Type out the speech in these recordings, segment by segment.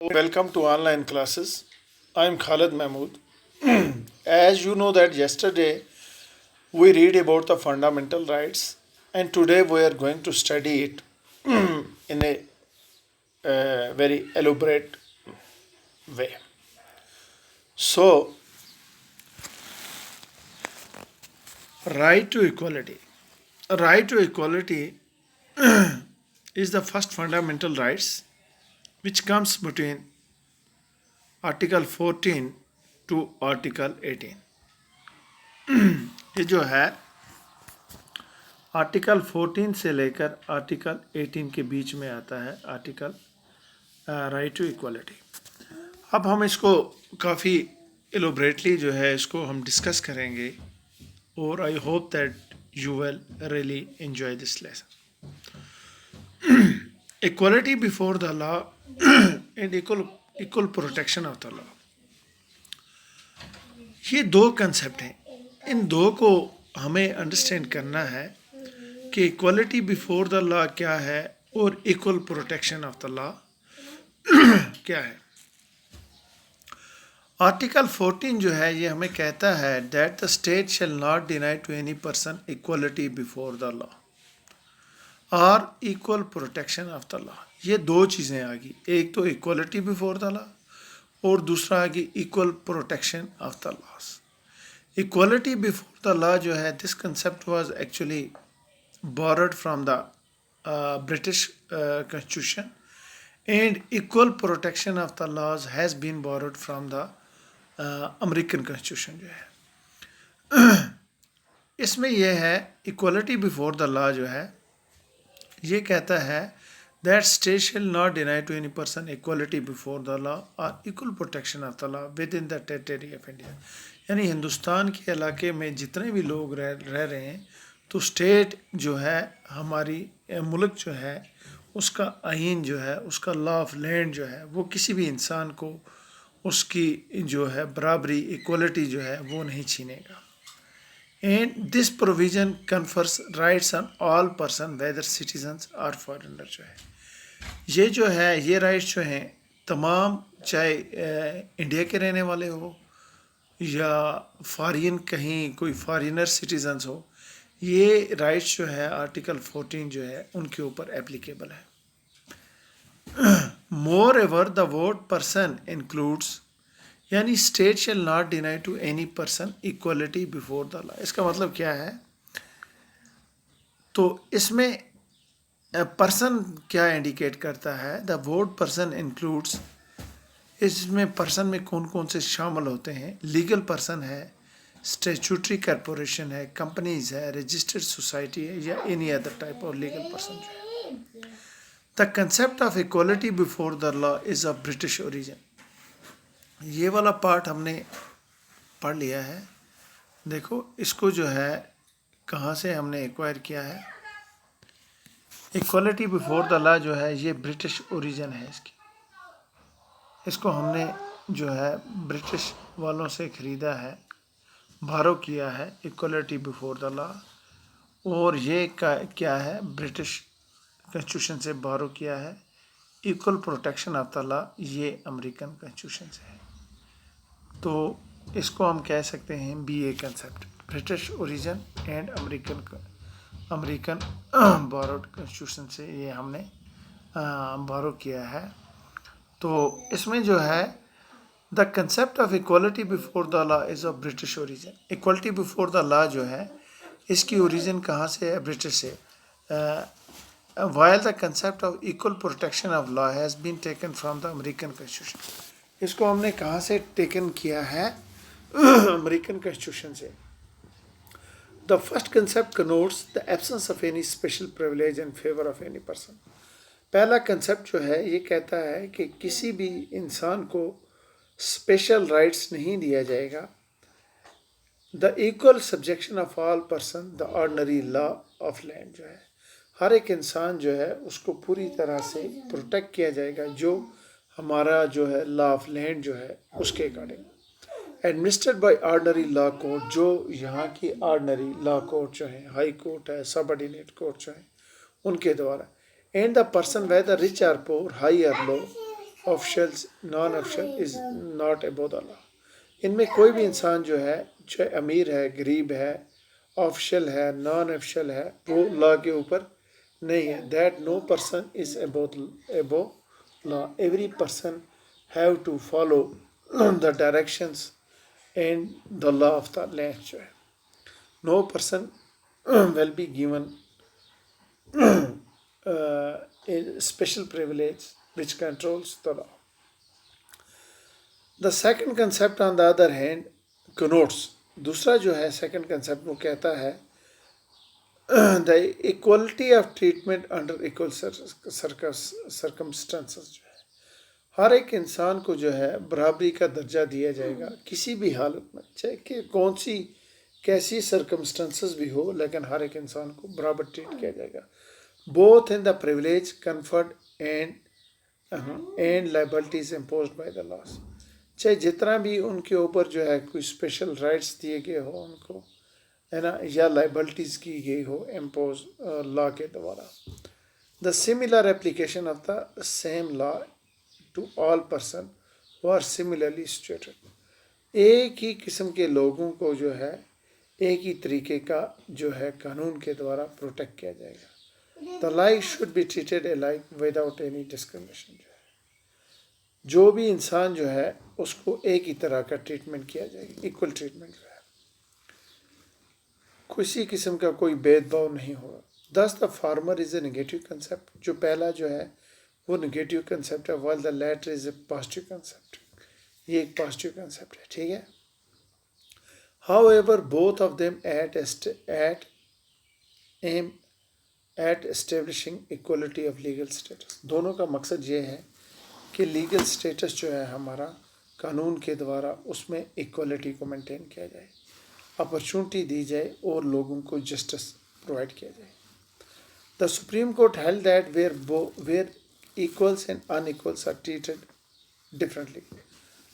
Welcome to online classes. I'm Khalid Mahmood. As you know that yesterday we read about the fundamental rights and today we are going to study it in a very elaborate way. So, right to equality. Right to equality is the first fundamental rights which comes between Article 14 to Article 18. ये जो है article 14 से लेकर article 18 के बीच में आता है article right to equality. अब हम इसको काफ़ी एलोबरेटली जो है इसको हम डिस्कस करेंगे और I hope that you will really enjoy this lesson. Equality before the law and equal protection of the law, ये दो कंसेप्ट हैं। इन दो को हमें अंडरस्टैंड करना है कि इक्वालिटी बिफोर द लॉ क्या है और equal protection of the law क्या है। आर्टिकल 14 जो है ये हमें कहता है that the state shall not deny to any person equality before the law और equal protection of the law. ये दो चीज़ें आ गई, एक तो इक्वालिटी बिफोर द लॉ और दूसरा आ गई equal protection of the laws. Equality before the law जो है this concept was actually borrowed from the British Constitution, and equal protection of the laws has been borrowed from the American Constitution जो है। इसमें यह है equality before the law जो है ये कहता है that state shall not deny to any person equality before the law or equal protection of the law within the territory of India। यानी हिंदुस्तान के इलाके में जितने भी लोग रह रहे हैं तो स्टेट जो है हमारी मुल्क जो है उसका आइन जो है उसका लॉ ऑफ लैंड जो है वो किसी भी इंसान को उसकी जो है बराबरी इक्वलिटी जो है वो नहीं छीनेगा। And this provision confers rights on all person whether citizens और फॉरेनर जो है ये जो है ये राइट्स जो हैं तमाम चाहे इंडिया के रहने वाले हो या फॉरेन कहीं कोई फॉरेनर सिटीजन्स हो, ये राइट्स जो है आर्टिकल 14 जो है उनके ऊपर एप्लीकेबल है। Moreover the word person includes, यानी state shall not deny to any person equality before the law. इसका मतलब क्या है, तो इसमें पर्सन क्या इंडिकेट करता है, द वर्ड पर्सन इंक्लूड्स, इसमें पर्सन में कौन कौन से शामिल होते हैं। लीगल पर्सन है, स्टैट्यूटरी कॉरपोरेशन है, कंपनीज है, रजिस्टर्ड सोसाइटी है या any other type of legal person जो है। The concept of equality before the law is of British origin. ये वाला पार्ट हमने पढ़ लिया है। देखो इसको जो है कहाँ से हमने एक्वायर किया है। इक्वालिटी बिफोर द लॉ जो है ये ब्रिटिश ओरिजिन है इसकी। इसको हमने जो है ब्रिटिश वालों से ख़रीदा है, बारो किया है इक्वलिटी बिफोर द लॉ, और ये क्या है ब्रिटिश कॉन्स्टिट्यूशन से बारो किया है। Equal protection of the law ये अमेरिकन कॉन्स्टिट्यूशन से है। तो इसको हम कह सकते हैं BA concept, British origin and American borrowed constitution से ये हमने बारो किया है। तो इसमें जो है the concept of equality before the law is of British origin. Equality before the law जो है इसकी ओरिजिन कहाँ से है, ब्रिटिश से। While the concept of equal protection of law has been taken from the American constitution. इसको हमने कहाँ से टेकन किया है, अमेरिकन कॉन्स्टिट्यूशन से। The first concept connotes the absence of any special privilege in favour of any person. पहला concept जो है ये कहता है कि किसी भी इंसान को स्पेशल राइट्स नहीं दिया जाएगा। The equal subjection of all person the ordinary law of land जो है हर एक इंसान जो है उसको पूरी तरह से प्रोटेक्ट किया जाएगा जो हमारा जो है लॉ ऑफ लैंड जो है उसके अकॉर्डिंग। Administered by ordinary law court, जो यहाँ की ऑर्डनरी लॉ कोर्ट जो है, हाई कोर्ट है, सबऑर्डिनेट कोर्ट जो है उनके द्वारा। And the person whether rich और पोर, हाई और low, officials non official is not above the law. इनमें कोई भी इंसान जो है, चाहे अमीर है, गरीब है, ऑफिशियल है, नॉन ऑफिशियल है, वो लॉ के ऊपर नहीं है। That no person is above law. Every person have to follow the directions and the law of the land जो है। No person will be given a special privilege which controls the law. The second concept on the other hand connotes, दूसरा जो है second concept वो कहता है the equality of treatment under equal circumstances जो है, हर एक इंसान को जो है बराबरी का दर्जा दिया जाएगा किसी भी हालत में, चाहे कि कौन सी कैसी सर्कमस्टेंसेस भी हो, लेकिन हर एक इंसान को बराबर ट्रीट किया जाएगा। both in the privilege conferred and liabilities imposed by the laws। चाहे जितना भी उनके ऊपर जो है कोई स्पेशल राइट्स दिए गए हो उनको, है ना, या लाइबिलिटीज़ की गई हो इम्पोज लॉ के द्वारा। The similar application of the same law to all person who are similarly situated. एक ही किस्म के लोगों को जो है एक ही तरीके का जो है कानून के द्वारा प्रोटेक्ट किया जाएगा। The like should be treated alike without any discrimination। जो भी इंसान जो है उसको एक ही तरह का ट्रीटमेंट किया जाएगा, इक्वल ट्रीटमेंट जो है, किसी किस्म का कोई भेदभाव नहीं होगा। Thus the former is a negative concept, जो पहला जो है वो नेगेटिव कंसेप्ट है, while the latter is a positive concept। ये एक पॉजिटिव कंसेप्ट है, ठीक है। However, both of them aim at establishing equality of legal status। दोनों का मकसद ये है कि लीगल स्टेटस जो है हमारा कानून के द्वारा उसमें इक्वलिटी को मेंटेन किया जाए, अपॉर्चुनिटी दी जाए और लोगों को जस्टिस प्रोवाइड किया जाए। The supreme court held that where equals and unequals are treated differently.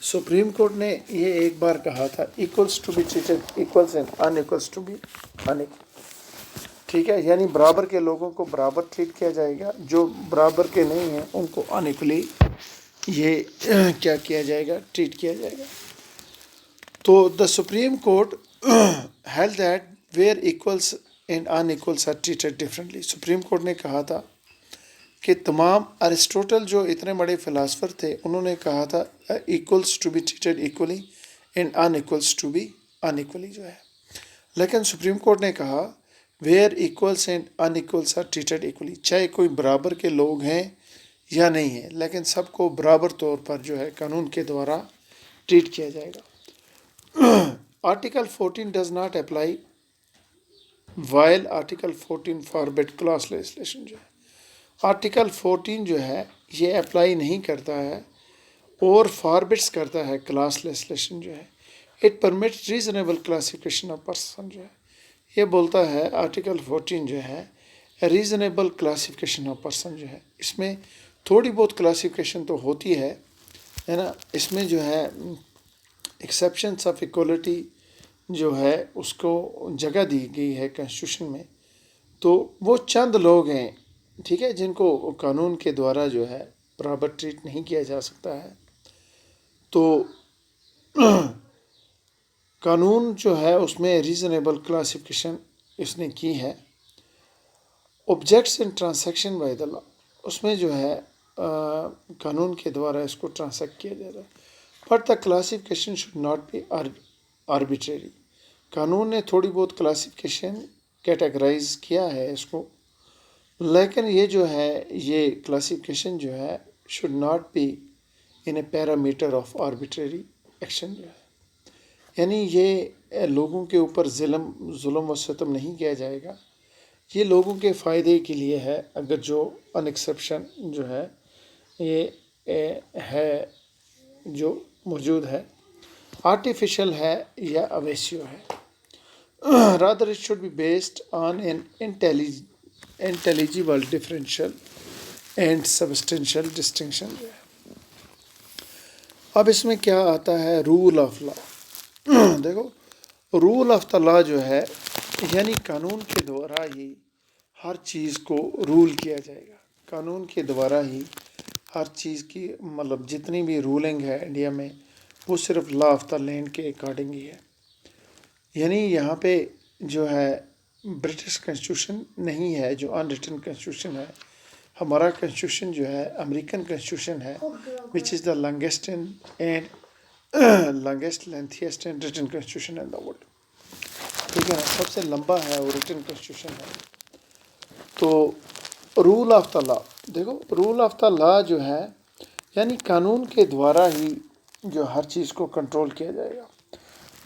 Supreme court ने ये एक बार कहा था, equals to be treated equals and unequals to be unequal, ठीक है, यानी बराबर के लोगों को बराबर ट्रीट किया जाएगा, जो बराबर के नहीं हैं उनको अनइक्वली ये क्या किया जाएगा, ट्रीट किया जाएगा। तो the supreme court held that where equals and unequals are treated differently. Supreme court ने कहा था कि तमाम अरिस्टोटल जो इतने बड़े फिलासफर थे उन्होंने कहा था equals to be treated equally and unequals to be unequally जो है, लेकिन सुप्रीम कोर्ट ने कहा where equals and unequals are treated equally, चाहे कोई बराबर के लोग हैं या नहीं है, लेकिन सबको बराबर तौर पर जो है कानून के द्वारा ट्रीट किया जाएगा। Article 14 does not apply while article 14 forbid class legislation जो है, आर्टिकल 14 जो है ये अप्लाई नहीं करता है और फॉरबिड्स करता है क्लास लेजिस्लेशन जो है। It permits reasonable classification of person जो है, ये बोलता है आर्टिकल 14 जो है रीज़नेबल क्लासिफिकेशन ऑफ पर्सन जो है, इसमें थोड़ी बहुत क्लासिफिकेशन तो होती है ना, इसमें जो है एक्सेप्शंस ऑफ इक्वलिटी जो है उसको जगह दी गई है कॉन्स्टिट्यूशन में। तो वो चंद लोग हैं, ठीक है, जिनको कानून के द्वारा जो है बराबर ट्रीट नहीं किया जा सकता है। तो कानून जो है उसमें रीज़नेबल क्लासिफिकेशन इसने की है। Objects in transaction by the law, उसमें जो है कानून के द्वारा इसको ट्रांसैक्ट किया जा रहा है, but the classification should not be arbitrary. कानून ने थोड़ी बहुत क्लासिफिकेशन कैटेगराइज किया है इसको, लेकिन ये जो है ये क्लासिफिकेशन जो है should not be in A parameter of arbitrary action जो है, यानी ये लोगों के ऊपर जुल्म व सितम नहीं किया जाएगा, ये लोगों के फ़ायदे के लिए है। अगर जो अनएक्सेप्शन जो है ये है जो मौजूद है, आर्टिफिशियल है या अवेसियो है, rather it should be based on an intelligible differential and substantial distinction जो है। अब इसमें क्या आता है, रूल ऑफ लॉ। देखो, रूल ऑफ द लॉ जो है यानी कानून के द्वारा ही हर चीज़ को रूल किया जाएगा, कानून के द्वारा ही हर चीज़ की मतलब जितनी भी रूलिंग है इंडिया में वो सिर्फ लॉ ऑफ द लैंड के अकॉर्डिंग ही है। यानी यहाँ पे जो है ब्रिटिश कॉन्स्टिट्यूशन नहीं है जो अनरिटन कॉन्स्टिट्यूशन है। हमारा कॉन्स्टिट्यूशन जो है अमेरिकन कॉन्स्टिट्यूशन है which is the longest and longest lengthiest and written constitution in the world. ठीक है ना, सबसे लंबा है वो रिटन कॉन्स्टिट्यूशन है। तो रूल ऑफ द लॉ, देखो रूल ऑफ द लॉ जो है यानी कानून के द्वारा ही जो हर चीज़ को कंट्रोल किया जाएगा।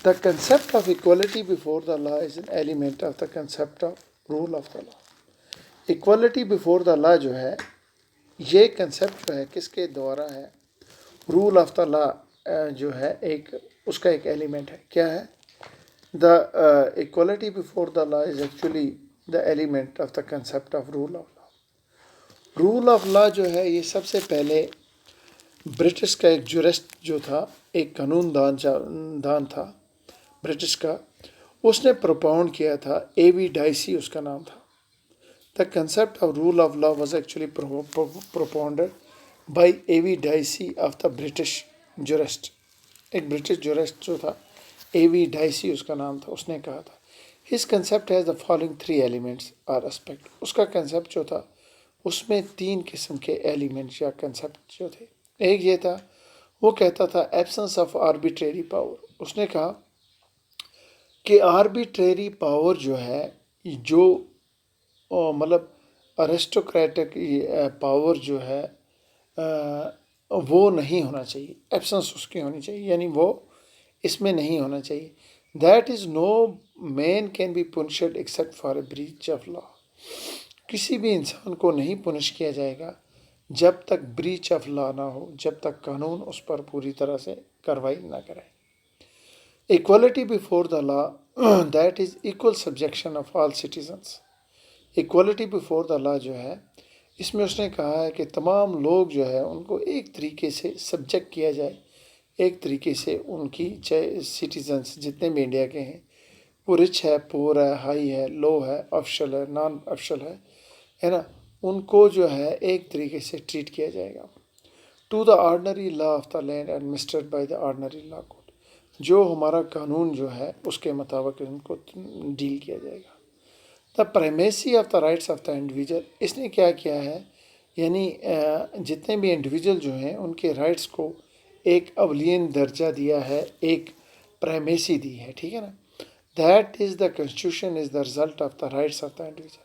The concept of equality before the law is an element of the concept of rule of the law. Equality before the law जो है ये कंसेप्ट जो है किसके द्वारा है, रूल ऑफ द लॉ जो है एक उसका एक एलिमेंट है। क्या है? The equality before the law is actually the element of the concept of rule of law. Rule of law जो है ये सबसे पहले ब्रिटिश का एक जुरिस्ट जो था, एक कानून दान था ब्रिटिश का, उसने प्रोपाउंड किया था। A.V. डाइसी उसका नाम था। The concept of rule of law was actually propounded by A.V. Dicey of the British jurist. एक ब्रिटिश जुरिस्ट जो था A.V. डाइसी उसका नाम था, उसने कहा था his concept has the following 3 elements और एस्पेक्ट। उसका कंसेप्ट जो था उसमें 3 किस्म के एलिमेंट्स या कंसेप्ट जो थे। एक ये था, वो कहता था एब्सेंस ऑफ आर्बिट्रेरी पावर। उसने कहा कि आर्बिट्रेरी पावर जो है जो मतलब अरिस्टोक्रेटिक पावर जो है वो नहीं होना चाहिए, एब्सेंस उसकी होनी चाहिए, यानी वो इसमें नहीं होना चाहिए। That is no man can be punished except for a breach of law. किसी भी इंसान को नहीं पुनिश किया जाएगा जब तक ब्रीच ऑफ लॉ ना हो, जब तक कानून उस पर पूरी तरह से कार्रवाई ना करे। Equality before the law that is equal subjection of all citizens. Equality before the law जो है इसमें उसने कहा है कि तमाम लोग जो है उनको एक तरीके से सब्जेक्ट किया जाए, एक तरीके से उनकी चाहे सिटीजन्स जितने भी इंडिया के हैं, वो रिच है, पुअर है, हाई है, लो है, ऑफिशियल है, नॉन ऑफिशियल है ना, उनको जो है एक तरीके से ट्रीट किया जाएगा। To the ordinary law of the land administered by the ordinary law code. जो हमारा कानून जो है उसके मुताबिक उनको डील किया जाएगा। The primacy of the rights of the individual. इसने क्या किया है, यानी जितने भी इंडिविजुअल जो हैं उनके राइट्स को एक अवलियन दर्जा दिया है, एक प्राइमेसी दी है। ठीक है ना। That is the constitution is the result of the rights of the individual.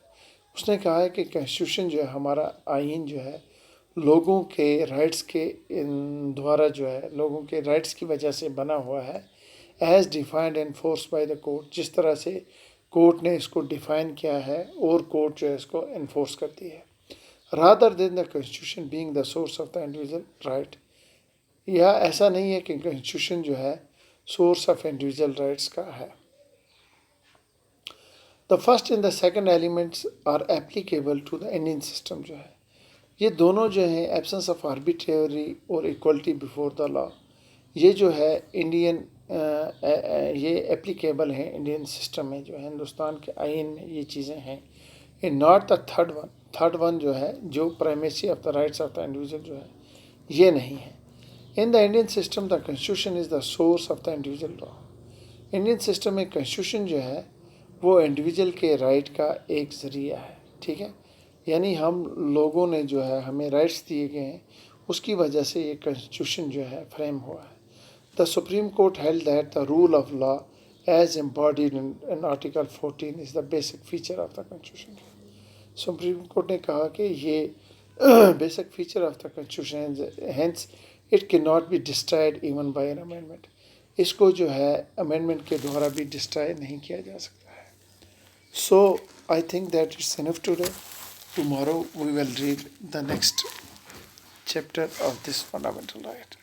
उसने कहा है कि कॉन्स्टिट्यूशन जो है हमारा आइन जो है लोगों के राइट्स के द्वारा जो है लोगों के राइट्स की वजह से बना हुआ है, as defined and force by the court. जिस तरह से कोर्ट ने इसको डिफाइन किया है और कोर्ट जो है इसको इन्फोर्स करती है। Rather than the constitution being the source of the individual right. या ऐसा नहीं है कि कॉन्स्टिट्यूशन जो है सोर्स ऑफ इंडिविजुअल राइट्स का है। The first and the second elements are applicable to the Indian system. जो है ये दोनों जो हैं एब्सेंस ऑफ आर्बिट्रेरी और इक्वलिटी बिफोर द लॉ, ये जो है इंडियन ये एप्लीकेबल हैं इंडियन सिस्टम में, जो है हिंदुस्तान के आइन में ये चीज़ें हैं। In not the third one जो है जो primacy of the rights of the individual जो है ये नहीं है। In the Indian system the constitution is the source of the individual law. Indian system में कॉन्स्टिट्यूशन जो है वो इंडिविजुअल के राइट का एक ज़रिया है। ठीक है, यानी हम लोगों ने जो है हमें राइट्स दिए गए हैं, उसकी वजह से ये कॉन्स्टिट्यूशन जो है फ्रेम हुआ है। The supreme court held that the rule of law as embodied in article 14 is the basic feature of the constitution. Supreme court ने कहा कि ये basic feature of the constitution, hence it can not be destroyed even by an amendment. इसको जो है amendment के द्वारा भी डिस्ट्रॉय नहीं किया जा सकता है। So I think that it's enough today. Tomorrow we will read the next chapter of this fundamental right.